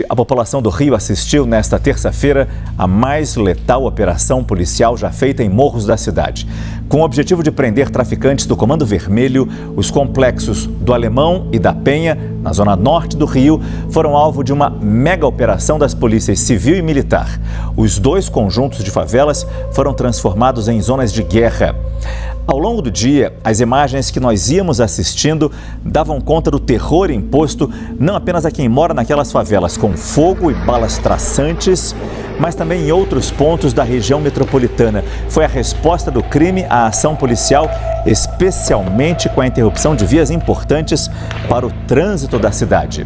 A população do Rio assistiu nesta terça-feira a mais letal operação policial já feita em morros da cidade. Com o objetivo de prender traficantes do Comando Vermelho, os complexos do Alemão e da Penha, na zona norte do Rio, foram alvo de uma mega operação das polícias civil e militar. Os dois conjuntos de favelas foram transformados em zonas de guerra. Ao longo do dia, as imagens que nós íamos assistindo davam conta do terror imposto não apenas a quem mora naquelas favelas com fogo e balas traçantes, mas também em outros pontos da região metropolitana. Foi a resposta do crime à ação policial, especialmente com a interrupção de vias importantes para o trânsito da cidade.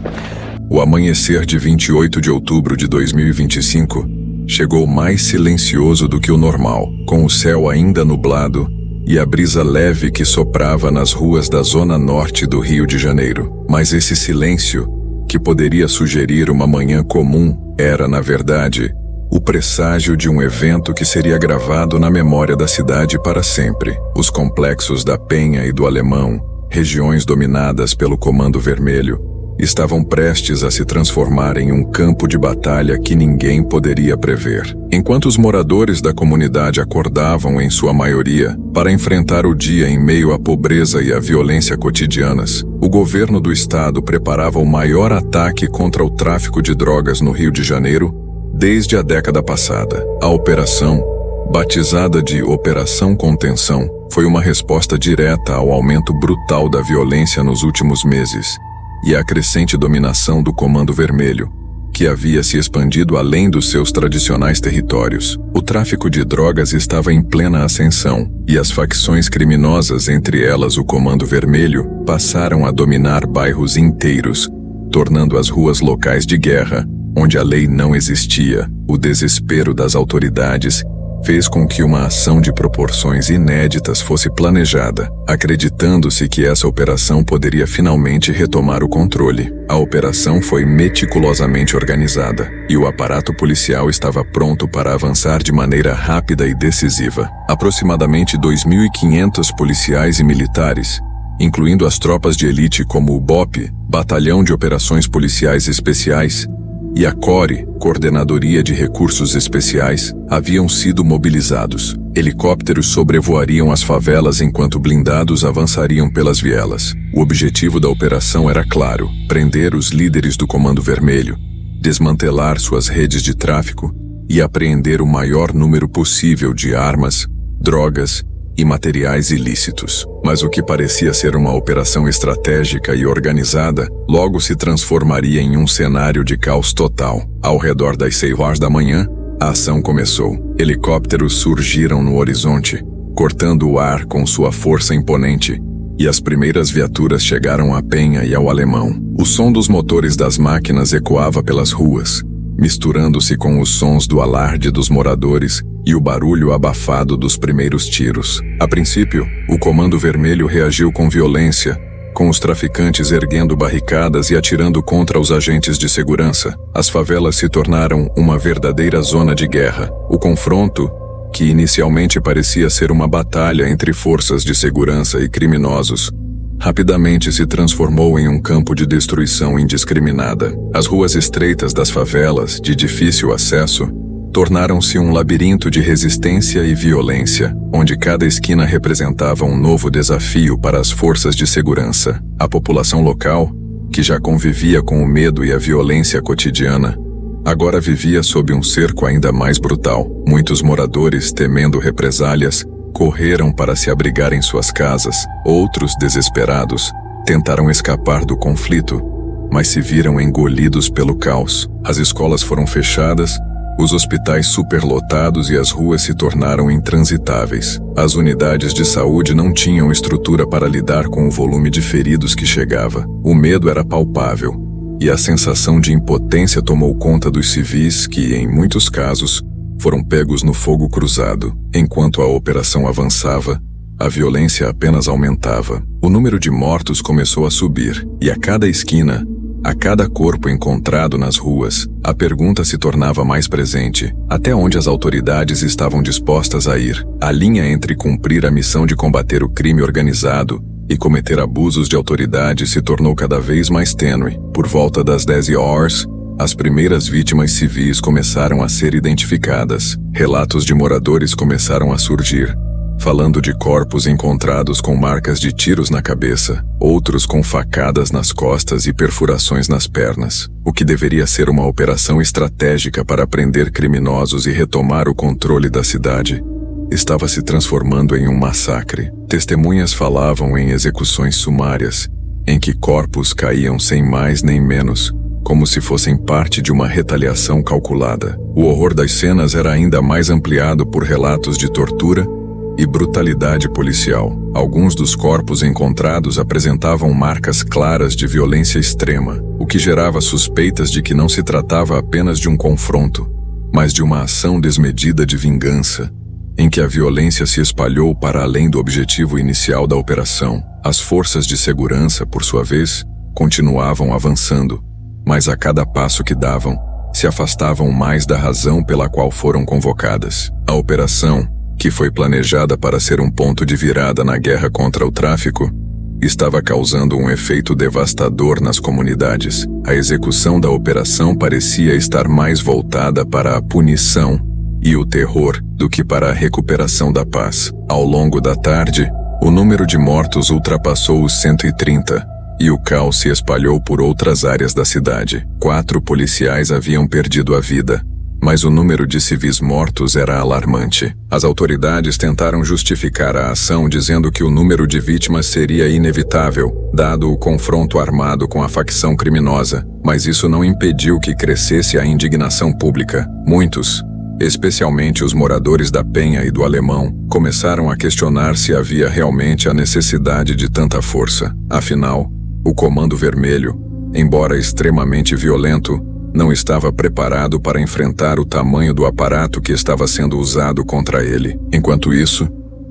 O amanhecer de 28 de outubro de 2025 chegou mais silencioso do que o normal, com o céu ainda nublado e a brisa leve que soprava nas ruas da zona norte do Rio de Janeiro. Mas esse silêncio, que poderia sugerir uma manhã comum, era, na verdade, o presságio de um evento que seria gravado na memória da cidade para sempre. Os complexos da Penha e do Alemão, regiões dominadas pelo Comando Vermelho, estavam prestes a se transformar em um campo de batalha que ninguém poderia prever. Enquanto os moradores da comunidade acordavam, em sua maioria, para enfrentar o dia em meio à pobreza e à violência cotidianas, o governo do estado preparava o maior ataque contra o tráfico de drogas no Rio de Janeiro desde a década passada. A operação, batizada de Operação Contenção, foi uma resposta direta ao aumento brutal da violência nos últimos meses e à crescente dominação do Comando Vermelho, que havia se expandido além dos seus tradicionais territórios. O tráfico de drogas estava em plena ascensão, e as facções criminosas, entre elas o Comando Vermelho, passaram a dominar bairros inteiros, tornando as ruas locais de guerra, onde a lei não existia. O desespero das autoridades fez com que uma ação de proporções inéditas fosse planejada, acreditando-se que essa operação poderia finalmente retomar o controle. A operação foi meticulosamente organizada, e o aparato policial estava pronto para avançar de maneira rápida e decisiva. Aproximadamente 2.500 policiais e militares, incluindo as tropas de elite como o BOPE, Batalhão de Operações Policiais Especiais, e a CORE, Coordenadoria de Recursos Especiais, haviam sido mobilizados. Helicópteros sobrevoariam as favelas enquanto blindados avançariam pelas vielas. O objetivo da operação era claro: prender os líderes do Comando Vermelho, desmantelar suas redes de tráfico e apreender o maior número possível de armas, drogas e materiais ilícitos. Mas o que parecia ser uma operação estratégica e organizada, logo se transformaria em um cenário de caos total. Ao redor das 6 horas da manhã, a ação começou. Helicópteros surgiram no horizonte, cortando o ar com sua força imponente, e as primeiras viaturas chegaram à Penha e ao Alemão. O som dos motores das máquinas ecoava pelas ruas, misturando-se com os sons do alarde dos moradores e o barulho abafado dos primeiros tiros. A princípio, o Comando Vermelho reagiu com violência, com os traficantes erguendo barricadas e atirando contra os agentes de segurança. As favelas se tornaram uma verdadeira zona de guerra. O confronto, que inicialmente parecia ser uma batalha entre forças de segurança e criminosos, rapidamente se transformou em um campo de destruição indiscriminada. As ruas estreitas das favelas, de difícil acesso, tornaram-se um labirinto de resistência e violência, onde cada esquina representava um novo desafio para as forças de segurança. A população local, que já convivia com o medo e a violência cotidiana, agora vivia sob um cerco ainda mais brutal. Muitos moradores, temendo represálias, correram para se abrigar em suas casas. Outros, desesperados, tentaram escapar do conflito, mas se viram engolidos pelo caos. As escolas foram fechadas, os hospitais superlotados e as ruas se tornaram intransitáveis. As unidades de saúde não tinham estrutura para lidar com o volume de feridos que chegava. O medo era palpável, e a sensação de impotência tomou conta dos civis que, em muitos casos, foram pegos no fogo cruzado. Enquanto a operação avançava, a violência apenas aumentava. O número de mortos começou a subir, e a cada esquina, a cada corpo encontrado nas ruas, a pergunta se tornava mais presente: até onde as autoridades estavam dispostas a ir? A linha entre cumprir a missão de combater o crime organizado e cometer abusos de autoridade se tornou cada vez mais tênue. Por volta das 10 horas, As primeiras vítimas civis começaram a ser identificadas. Relatos de moradores começaram a surgir, falando de corpos encontrados com marcas de tiros na cabeça, outros com facadas nas costas e perfurações nas pernas. O que deveria ser uma operação estratégica para prender criminosos e retomar o controle da cidade, estava se transformando em um massacre. Testemunhas falavam em execuções sumárias, em que corpos caíam sem mais nem menos, como se fossem parte de uma retaliação calculada. O horror das cenas era ainda mais ampliado por relatos de tortura e brutalidade policial. Alguns dos corpos encontrados apresentavam marcas claras de violência extrema, o que gerava suspeitas de que não se tratava apenas de um confronto, mas de uma ação desmedida de vingança, em que a violência se espalhou para além do objetivo inicial da operação. As forças de segurança, por sua vez, continuavam avançando, mas a cada passo que davam, se afastavam mais da razão pela qual foram convocadas. A operação, que foi planejada para ser um ponto de virada na guerra contra o tráfico, estava causando um efeito devastador nas comunidades. A execução da operação parecia estar mais voltada para a punição e o terror do que para a recuperação da paz. Ao longo da tarde, o número de mortos ultrapassou os 130, e o caos se espalhou por outras áreas da cidade. 4 policiais haviam perdido a vida, mas o número de civis mortos era alarmante. As autoridades tentaram justificar a ação dizendo que o número de vítimas seria inevitável, dado o confronto armado com a facção criminosa, mas isso não impediu que crescesse a indignação pública. Muitos, especialmente os moradores da Penha e do Alemão, começaram a questionar se havia realmente a necessidade de tanta força. Afinal, o Comando Vermelho, embora extremamente violento, não estava preparado para enfrentar o tamanho do aparato que estava sendo usado contra ele. Enquanto isso,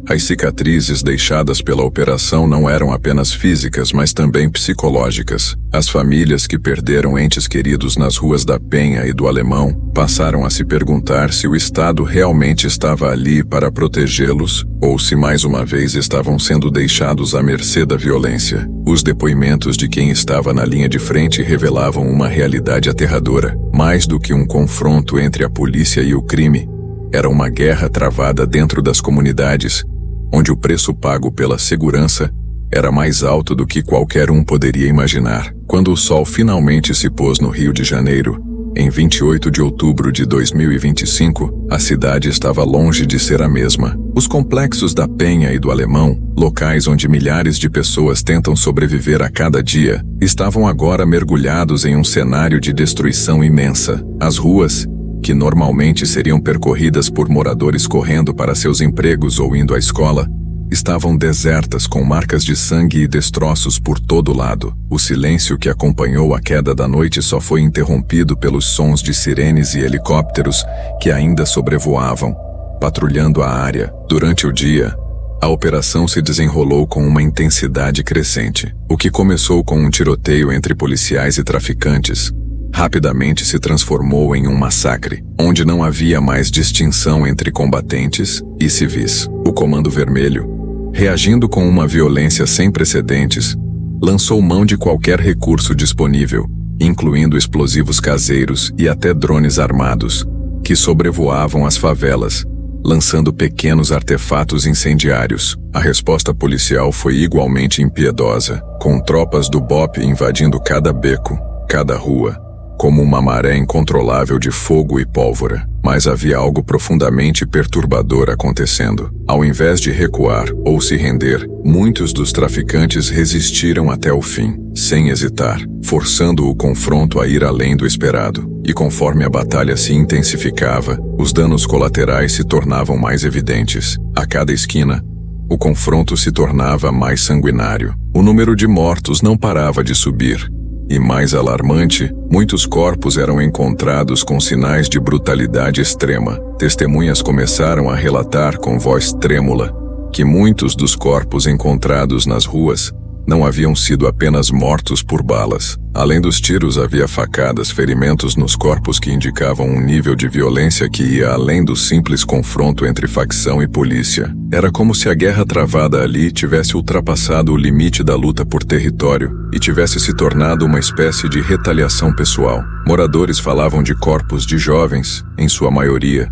as cicatrizes deixadas pela operação não eram apenas físicas, mas também psicológicas. As famílias que perderam entes queridos nas ruas da Penha e do Alemão passaram a se perguntar se o Estado realmente estava ali para protegê-los ou se mais uma vez estavam sendo deixados à mercê da violência. Os depoimentos de quem estava na linha de frente revelavam uma realidade aterradora. Mais do que um confronto entre a polícia e o crime, era uma guerra travada dentro das comunidades, onde o preço pago pela segurança era mais alto do que qualquer um poderia imaginar. Quando o sol finalmente se pôs no Rio de Janeiro, em 28 de outubro de 2025, a cidade estava longe de ser a mesma. Os complexos da Penha e do Alemão, locais onde milhares de pessoas tentam sobreviver a cada dia, estavam agora mergulhados em um cenário de destruição imensa. As ruas, que normalmente seriam percorridas por moradores correndo para seus empregos ou indo à escola, estavam desertas com marcas de sangue e destroços por todo lado. O silêncio que acompanhou a queda da noite só foi interrompido pelos sons de sirenes e helicópteros que ainda sobrevoavam, patrulhando a área. Durante o dia, a operação se desenrolou com uma intensidade crescente. O que começou com um tiroteio entre policiais e traficantes rapidamente se transformou em um massacre, onde não havia mais distinção entre combatentes e civis. O Comando Vermelho, reagindo com uma violência sem precedentes, lançou mão de qualquer recurso disponível, incluindo explosivos caseiros e até drones armados, que sobrevoavam as favelas, lançando pequenos artefatos incendiários. A resposta policial foi igualmente impiedosa, com tropas do BOP invadindo cada beco, cada rua, como uma maré incontrolável de fogo e pólvora. Mas havia algo profundamente perturbador acontecendo. Ao invés de recuar ou se render, muitos dos traficantes resistiram até o fim, sem hesitar, forçando o confronto a ir além do esperado. E conforme a batalha se intensificava, os danos colaterais se tornavam mais evidentes. A cada esquina, o confronto se tornava mais sanguinário. O número de mortos não parava de subir. E mais alarmante, muitos corpos eram encontrados com sinais de brutalidade extrema. Testemunhas começaram a relatar com voz trêmula que muitos dos corpos encontrados nas ruas não haviam sido apenas mortos por balas. Além dos tiros, havia facadas, ferimentos nos corpos que indicavam um nível de violência que ia além do simples confronto entre facção e polícia. Era como se a guerra travada ali tivesse ultrapassado o limite da luta por território e tivesse se tornado uma espécie de retaliação pessoal. Moradores falavam de corpos de jovens, em sua maioria,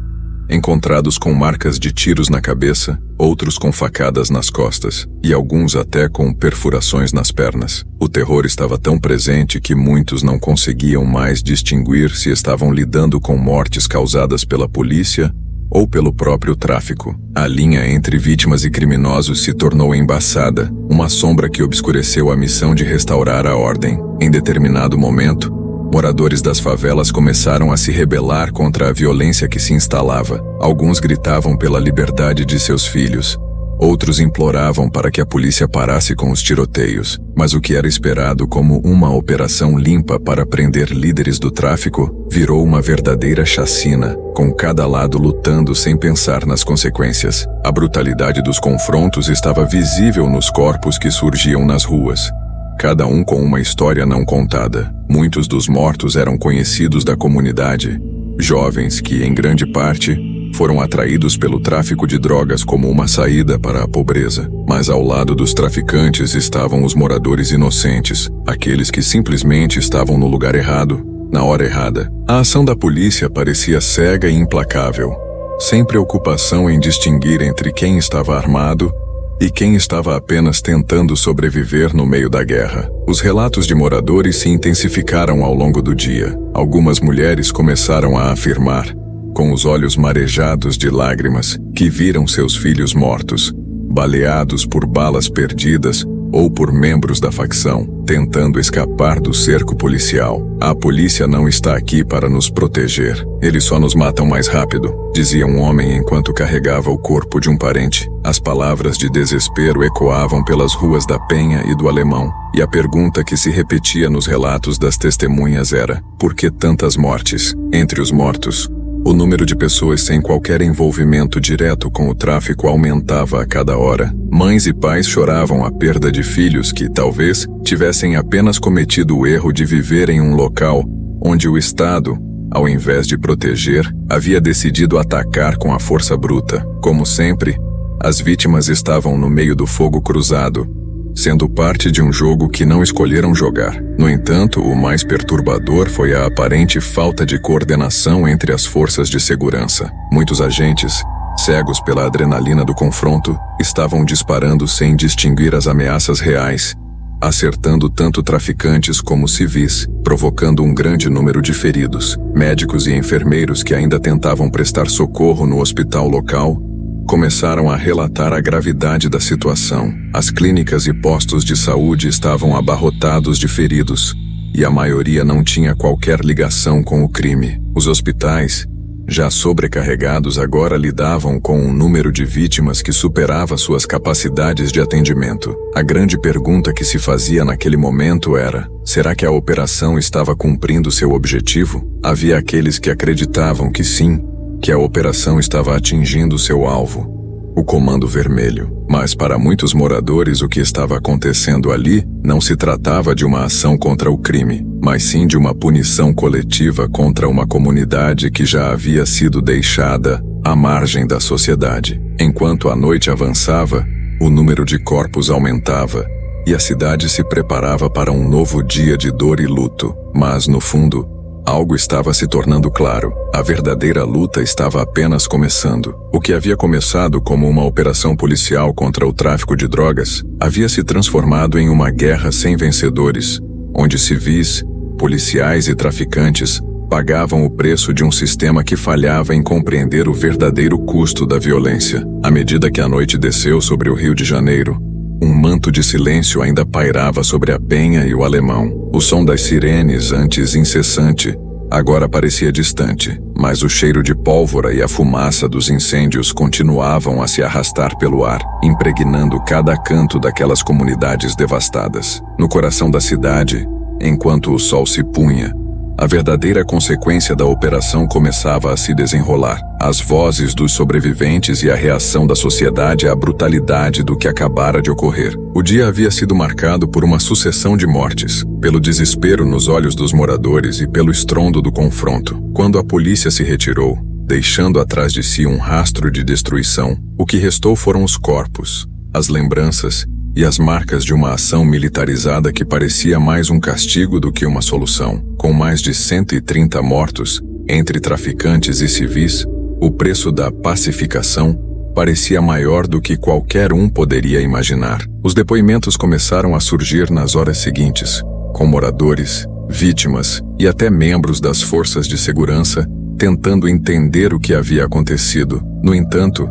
encontrados com marcas de tiros na cabeça, outros com facadas nas costas, e alguns até com perfurações nas pernas. O terror estava tão presente que muitos não conseguiam mais distinguir se estavam lidando com mortes causadas pela polícia ou pelo próprio tráfico. A linha entre vítimas e criminosos se tornou embaçada, uma sombra que obscureceu a missão de restaurar a ordem. Em determinado momento, moradores das favelas começaram a se rebelar contra a violência que se instalava. Alguns gritavam pela liberdade de seus filhos. Outros imploravam para que a polícia parasse com os tiroteios. Mas o que era esperado como uma operação limpa para prender líderes do tráfico virou uma verdadeira chacina, com cada lado lutando sem pensar nas consequências. A brutalidade dos confrontos estava visível nos corpos que surgiam nas ruas, cada um com uma história não contada. Muitos dos mortos eram conhecidos da comunidade, jovens que, em grande parte, foram atraídos pelo tráfico de drogas como uma saída para a pobreza. Mas ao lado dos traficantes estavam os moradores inocentes, aqueles que simplesmente estavam no lugar errado, na hora errada. A ação da polícia parecia cega e implacável, sem preocupação em distinguir entre quem estava armado e quem estava apenas tentando sobreviver no meio da guerra. Os relatos de moradores se intensificaram ao longo do dia. Algumas mulheres começaram a afirmar, com os olhos marejados de lágrimas, que viram seus filhos mortos, baleados por balas perdidas ou por membros da facção, tentando escapar do cerco policial. A polícia não está aqui para nos proteger. Eles só nos matam mais rápido, dizia um homem enquanto carregava o corpo de um parente. As palavras de desespero ecoavam pelas ruas da Penha e do Alemão, e a pergunta que se repetia nos relatos das testemunhas era: por que tantas mortes? Entre os mortos, o número de pessoas sem qualquer envolvimento direto com o tráfico aumentava a cada hora. Mães e pais choravam a perda de filhos que, talvez, tivessem apenas cometido o erro de viver em um local onde o Estado, ao invés de proteger, havia decidido atacar com a força bruta. Como sempre, as vítimas estavam no meio do fogo cruzado, sendo parte de um jogo que não escolheram jogar. No entanto, o mais perturbador foi a aparente falta de coordenação entre as forças de segurança. Muitos agentes, cegos pela adrenalina do confronto, estavam disparando sem distinguir as ameaças reais, acertando tanto traficantes como civis, provocando um grande número de feridos. Médicos e enfermeiros que ainda tentavam prestar socorro no hospital local começaram a relatar a gravidade da situação. As clínicas e postos de saúde estavam abarrotados de feridos, e a maioria não tinha qualquer ligação com o crime. Os hospitais, já sobrecarregados, agora lidavam com um número de vítimas que superava suas capacidades de atendimento. A grande pergunta que se fazia naquele momento era: será que a operação estava cumprindo seu objetivo? Havia aqueles que acreditavam que sim, que a operação estava atingindo seu alvo, o Comando Vermelho. Mas para muitos moradores o que estava acontecendo ali não se tratava de uma ação contra o crime, mas sim de uma punição coletiva contra uma comunidade que já havia sido deixada à margem da sociedade. Enquanto a noite avançava, o número de corpos aumentava e a cidade se preparava para um novo dia de dor e luto. Mas, no fundo, algo estava se tornando claro. A verdadeira luta estava apenas começando. O que havia começado como uma operação policial contra o tráfico de drogas havia se transformado em uma guerra sem vencedores, onde civis, policiais e traficantes pagavam o preço de um sistema que falhava em compreender o verdadeiro custo da violência. À medida que a noite desceu sobre o Rio de Janeiro, um manto de silêncio ainda pairava sobre a Penha e o Alemão. O som das sirenes, antes incessante, agora parecia distante, mas o cheiro de pólvora e a fumaça dos incêndios continuavam a se arrastar pelo ar, impregnando cada canto daquelas comunidades devastadas. No coração da cidade, enquanto o sol se punha, A verdadeira consequência da operação começava a se desenrolar. As vozes dos sobreviventes e a reação da sociedade à brutalidade do que acabara de ocorrer. O dia havia sido marcado por uma sucessão de mortes, pelo desespero nos olhos dos moradores e pelo estrondo do confronto. Quando a polícia se retirou, deixando atrás de si um rastro de destruição, o que restou foram os corpos, as lembranças e as marcas de uma ação militarizada que parecia mais um castigo do que uma solução. Com mais de 130 mortos, entre traficantes e civis, o preço da pacificação parecia maior do que qualquer um poderia imaginar. Os depoimentos começaram a surgir nas horas seguintes, com moradores, vítimas e até membros das forças de segurança tentando entender o que havia acontecido. No entanto,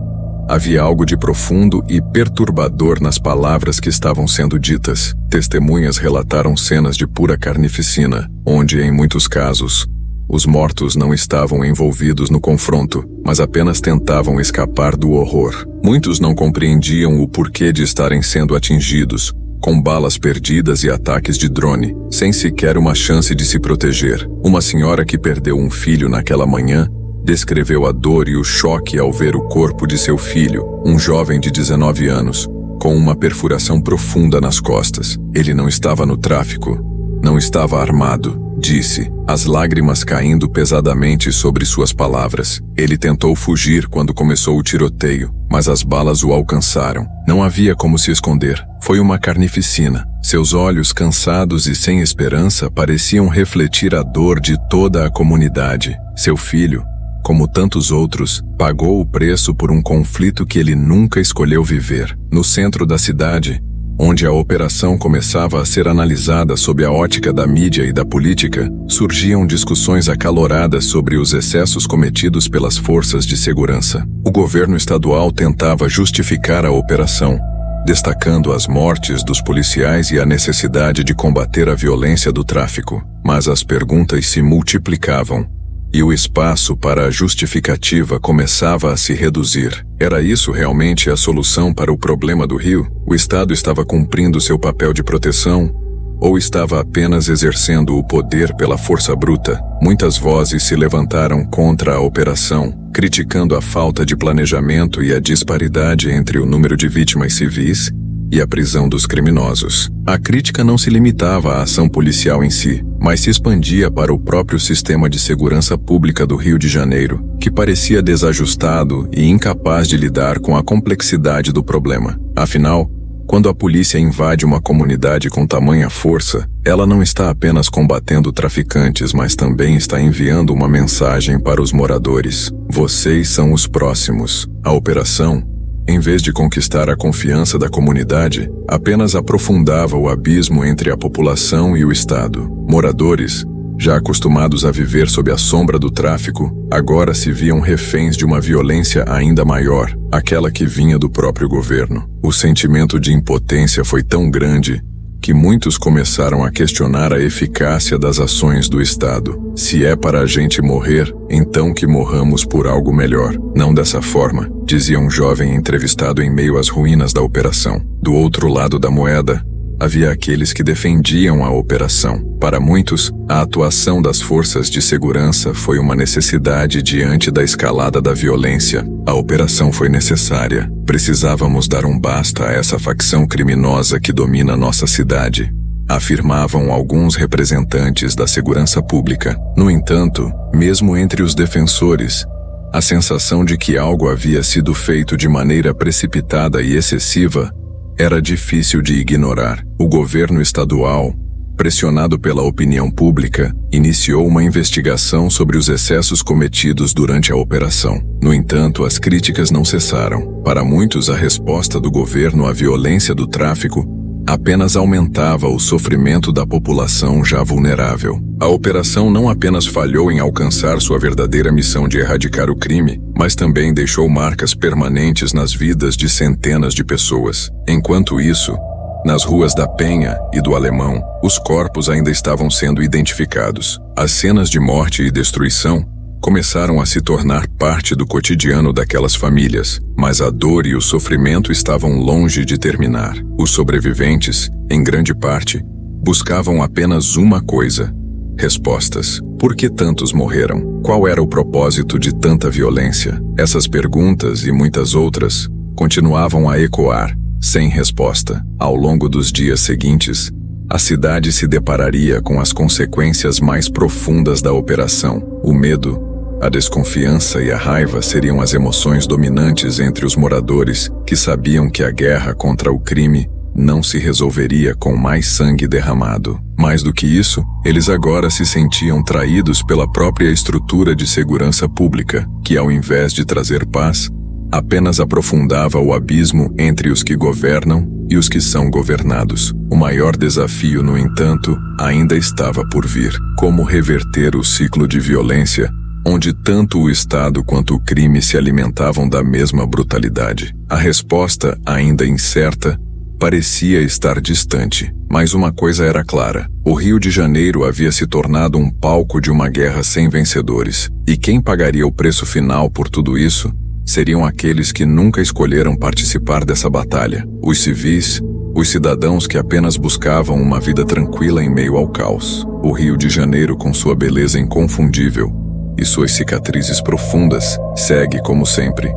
havia algo de profundo e perturbador nas palavras que estavam sendo ditas. Testemunhas relataram cenas de pura carnificina, onde, em muitos casos, os mortos não estavam envolvidos no confronto, mas apenas tentavam escapar do horror. Muitos não compreendiam o porquê de estarem sendo atingidos, com balas perdidas e ataques de drone, sem sequer uma chance de se proteger. Uma senhora que perdeu um filho naquela manhã descreveu a dor e o choque ao ver o corpo de seu filho, um jovem de 19 anos, com uma perfuração profunda nas costas. Ele não estava no tráfico, não estava armado, disse, as lágrimas caindo pesadamente sobre suas palavras. Ele tentou fugir quando começou o tiroteio, mas as balas o alcançaram. Não havia como se esconder. Foi uma carnificina. Seus olhos, cansados e sem esperança, pareciam refletir a dor de toda a comunidade. Seu filho, como tantos outros, pagou o preço por um conflito que ele nunca escolheu viver. No centro da cidade, onde a operação começava a ser analisada sob a ótica da mídia e da política, surgiam discussões acaloradas sobre os excessos cometidos pelas forças de segurança. O governo estadual tentava justificar a operação, destacando as mortes dos policiais e a necessidade de combater a violência do tráfico. Mas as perguntas se multiplicavam, e o espaço para a justificativa começava a se reduzir. Era isso realmente a solução para o problema do Rio? O Estado estava cumprindo seu papel de proteção? Ou estava apenas exercendo o poder pela força bruta? Muitas vozes se levantaram contra a operação, criticando a falta de planejamento e a disparidade entre o número de vítimas civis e a prisão dos criminosos. A crítica não se limitava à ação policial em si, mas se expandia para o próprio sistema de segurança pública do Rio de Janeiro, que parecia desajustado e incapaz de lidar com a complexidade do problema. Afinal, quando a polícia invade uma comunidade com tamanha força, ela não está apenas combatendo traficantes, mas também está enviando uma mensagem para os moradores. Vocês são os próximos. A operação, em vez de conquistar a confiança da comunidade, apenas aprofundava o abismo entre a população e o Estado. Moradores, já acostumados a viver sob a sombra do tráfico, agora se viam reféns de uma violência ainda maior, aquela que vinha do próprio governo. O sentimento de impotência foi tão grande que muitos começaram a questionar a eficácia das ações do Estado. Se é para a gente morrer, então que morramos por algo melhor. Não dessa forma, dizia um jovem entrevistado em meio às ruínas da operação. Do outro lado da moeda, havia aqueles que defendiam a operação. Para muitos, a atuação das forças de segurança foi uma necessidade diante da escalada da violência. A operação foi necessária. Precisávamos dar um basta a essa facção criminosa que domina nossa cidade, afirmavam alguns representantes da segurança pública. No entanto, mesmo entre os defensores, a sensação de que algo havia sido feito de maneira precipitada e excessiva era difícil de ignorar. O governo estadual, pressionado pela opinião pública, iniciou uma investigação sobre os excessos cometidos durante a operação. No entanto, as críticas não cessaram. Para muitos, a resposta do governo à violência do tráfico apenas aumentava o sofrimento da população já vulnerável. A operação não apenas falhou em alcançar sua verdadeira missão de erradicar o crime, mas também deixou marcas permanentes nas vidas de centenas de pessoas. Enquanto isso, nas ruas da Penha e do Alemão, os corpos ainda estavam sendo identificados. As cenas de morte e destruição começaram a se tornar parte do cotidiano daquelas famílias, mas a dor e o sofrimento estavam longe de terminar. Os sobreviventes, em grande parte, buscavam apenas uma coisa: Respostas. Por que tantos morreram? Qual era o propósito de tanta violência? Essas perguntas e muitas outras continuavam a ecoar, sem resposta. Ao longo dos dias seguintes, a cidade se depararia com as consequências mais profundas da operação. O medo, a desconfiança e a raiva seriam as emoções dominantes entre os moradores que sabiam que a guerra contra o crime não se resolveria com mais sangue derramado. Mais do que isso, eles agora se sentiam traídos pela própria estrutura de segurança pública, que ao invés de trazer paz, apenas aprofundava o abismo entre os que governam e os que são governados. O maior desafio, no entanto, ainda estava por vir. Como reverter o ciclo de violência, onde tanto o Estado quanto o crime se alimentavam da mesma brutalidade? A resposta, ainda incerta, parecia estar distante, mas uma coisa era clara: o Rio de Janeiro havia se tornado um palco de uma guerra sem vencedores, e quem pagaria o preço final por tudo isso seriam aqueles que nunca escolheram participar dessa batalha: os civis, os cidadãos que apenas buscavam uma vida tranquila em meio ao caos. O Rio de Janeiro, com sua beleza inconfundível e suas cicatrizes profundas, segue, como sempre,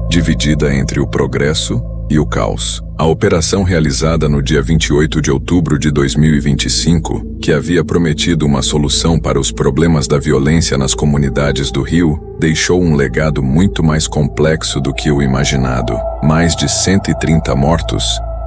dividida entre o progresso e o caos. A operação realizada no dia 28 de outubro de 2025, que havia prometido uma solução para os problemas da violência nas comunidades do Rio, deixou um legado muito mais complexo do que o imaginado. Mais de 130 mortos,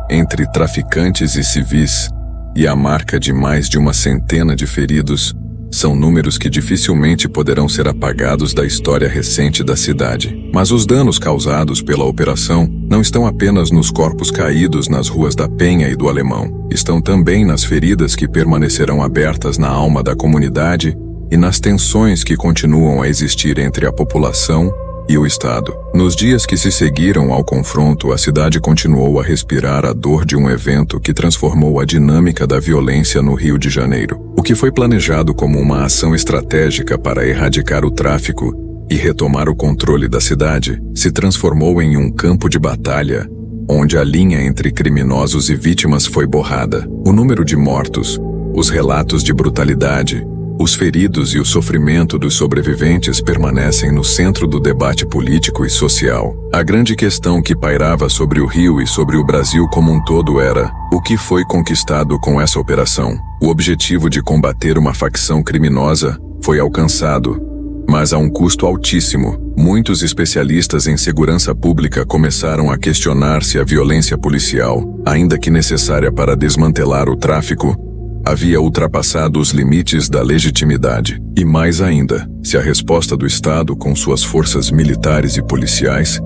entre traficantes e civis, e a marca de mais de uma centena de feridos, são números que dificilmente poderão ser apagados da história recente da cidade. Mas os danos causados pela operação não estão apenas nos corpos caídos nas ruas da Penha e do Alemão. Estão também nas feridas que permanecerão abertas na alma da comunidade e nas tensões que continuam a existir entre a população e o Estado. Nos dias que se seguiram ao confronto, a cidade continuou a respirar a dor de um evento que transformou a dinâmica da violência no Rio de Janeiro. O que foi planejado como uma ação estratégica para erradicar o tráfico e retomar o controle da cidade se transformou em um campo de batalha, onde a linha entre criminosos e vítimas foi borrada. O número de mortos, os relatos de brutalidade, os feridos e o sofrimento dos sobreviventes permanecem no centro do debate político e social. A grande questão que pairava sobre o Rio e sobre o Brasil como um todo era: o que foi conquistado com essa operação? O objetivo de combater uma facção criminosa foi alcançado, mas a um custo altíssimo. Muitos especialistas em segurança pública começaram a questionar se a violência policial, ainda que necessária para desmantelar o tráfico, havia ultrapassado os limites da legitimidade. E mais ainda, se a resposta do Estado, com suas forças militares e policiais,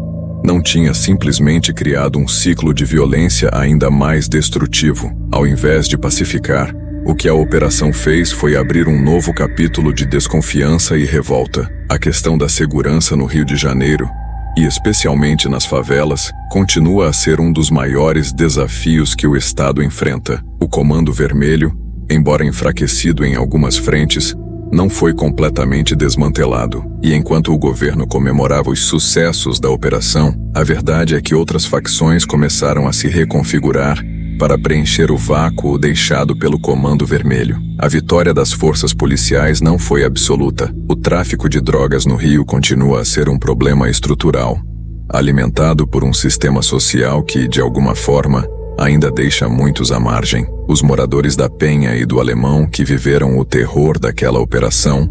não tinha simplesmente criado um ciclo de violência ainda mais destrutivo. Ao invés de pacificar, o que a operação fez foi abrir um novo capítulo de desconfiança e revolta. A questão da segurança no Rio de Janeiro, e especialmente nas favelas, continua a ser um dos maiores desafios que o Estado enfrenta. O Comando Vermelho, embora enfraquecido em algumas frentes, não foi completamente desmantelado. E enquanto o governo comemorava os sucessos da operação, a verdade é que outras facções começaram a se reconfigurar para preencher o vácuo deixado pelo Comando Vermelho. A vitória das forças policiais não foi absoluta. O tráfico de drogas no Rio continua a ser um problema estrutural, alimentado por um sistema social que, de alguma forma, ainda deixa muitos à margem. Os moradores da Penha e do Alemão, que viveram o terror daquela operação,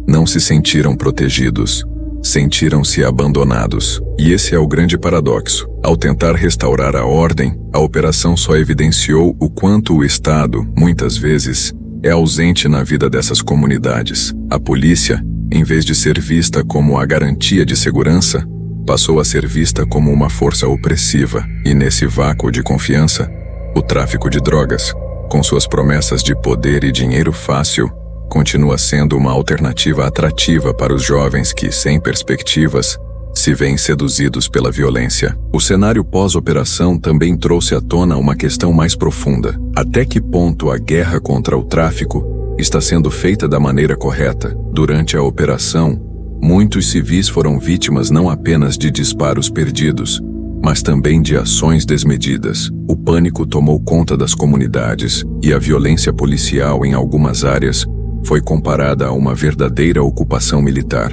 não se sentiram protegidos, sentiram-se abandonados. E esse é o grande paradoxo. Ao tentar restaurar a ordem, a operação só evidenciou o quanto o Estado, muitas vezes, é ausente na vida dessas comunidades. A polícia, em vez de ser vista como a garantia de segurança, passou a ser vista como uma força opressiva. E nesse vácuo de confiança, o tráfico de drogas, com suas promessas de poder e dinheiro fácil, continua sendo uma alternativa atrativa para os jovens que, sem perspectivas, se veem seduzidos pela violência. O cenário pós-operação também trouxe à tona uma questão mais profunda. Até que ponto a guerra contra o tráfico está sendo feita da maneira correta? Durante a operação, muitos civis foram vítimas não apenas de disparos perdidos, mas também de ações desmedidas. O pânico tomou conta das comunidades e a violência policial em algumas áreas foi comparada a uma verdadeira ocupação militar,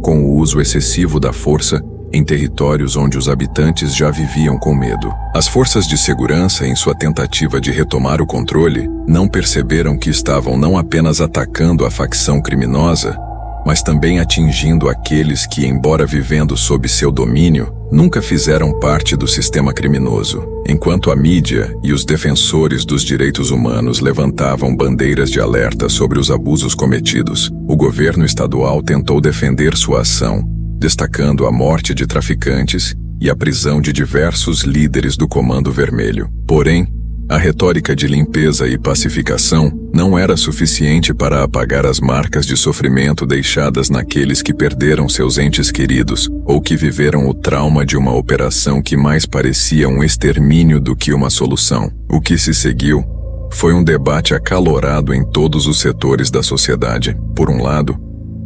com o uso excessivo da força em territórios onde os habitantes já viviam com medo. As forças de segurança, em sua tentativa de retomar o controle, não perceberam que estavam não apenas atacando a facção criminosa, mas também atingindo aqueles que, embora vivendo sob seu domínio, nunca fizeram parte do sistema criminoso. Enquanto a mídia e os defensores dos direitos humanos levantavam bandeiras de alerta sobre os abusos cometidos, o governo estadual tentou defender sua ação, destacando a morte de traficantes e a prisão de diversos líderes do Comando Vermelho. Porém, a retórica de limpeza e pacificação não era suficiente para apagar as marcas de sofrimento deixadas naqueles que perderam seus entes queridos ou que viveram o trauma de uma operação que mais parecia um extermínio do que uma solução. O que se seguiu foi um debate acalorado em todos os setores da sociedade. Por um lado,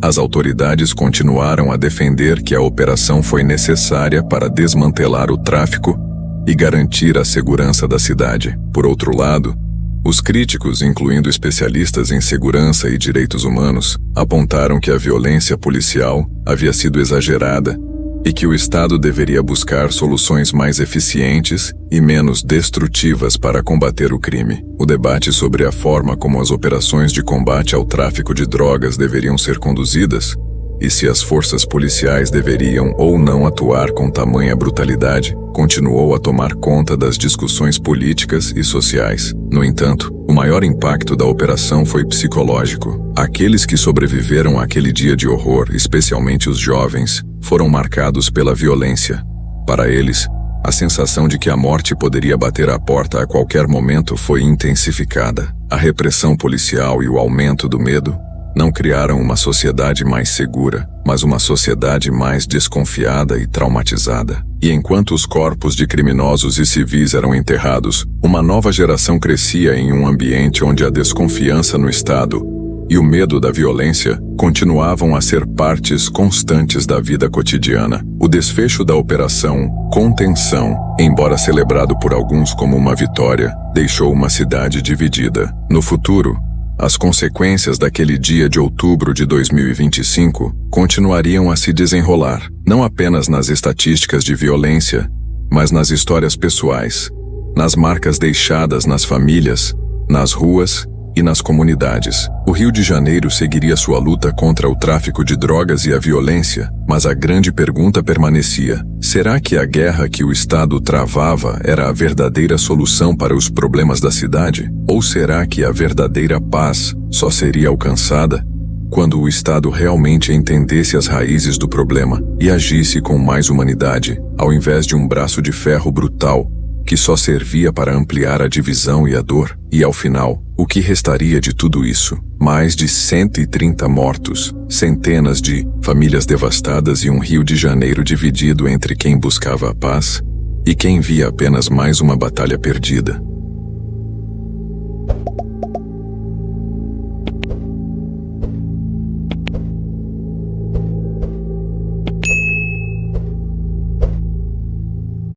as autoridades continuaram a defender que a operação foi necessária para desmantelar o tráfico e garantir a segurança da cidade. Por outro lado, os críticos, incluindo especialistas em segurança e direitos humanos, apontaram que a violência policial havia sido exagerada e que o Estado deveria buscar soluções mais eficientes e menos destrutivas para combater o crime. O debate sobre a forma como as operações de combate ao tráfico de drogas deveriam ser conduzidas e se as forças policiais deveriam ou não atuar com tamanha brutalidade, continuou a tomar conta das discussões políticas e sociais. No entanto, o maior impacto da operação foi psicológico. Aqueles que sobreviveram àquele dia de horror, especialmente os jovens, foram marcados pela violência. Para eles, a sensação de que a morte poderia bater à porta a qualquer momento foi intensificada. A repressão policial e o aumento do medo não criaram uma sociedade mais segura, mas uma sociedade mais desconfiada e traumatizada. E enquanto os corpos de criminosos e civis eram enterrados, uma nova geração crescia em um ambiente onde a desconfiança no Estado e o medo da violência continuavam a ser partes constantes da vida cotidiana. O desfecho da Operação Contenção, embora celebrado por alguns como uma vitória, deixou uma cidade dividida. No futuro, as consequências daquele dia de outubro de 2025 continuariam a se desenrolar, não apenas nas estatísticas de violência, mas nas histórias pessoais, nas marcas deixadas nas famílias, nas ruas e nas comunidades. O Rio de Janeiro seguiria sua luta contra o tráfico de drogas e a violência, mas a grande pergunta permanecia: será que a guerra que o Estado travava era a verdadeira solução para os problemas da cidade? Ou será que a verdadeira paz só seria alcançada quando o Estado realmente entendesse as raízes do problema e agisse com mais humanidade, ao invés de um braço de ferro brutal que só servia para ampliar a divisão e a dor? E ao final, o que restaria de tudo isso? Mais de 130 mortos, centenas de famílias devastadas e um Rio de Janeiro dividido entre quem buscava a paz e quem via apenas mais uma batalha perdida.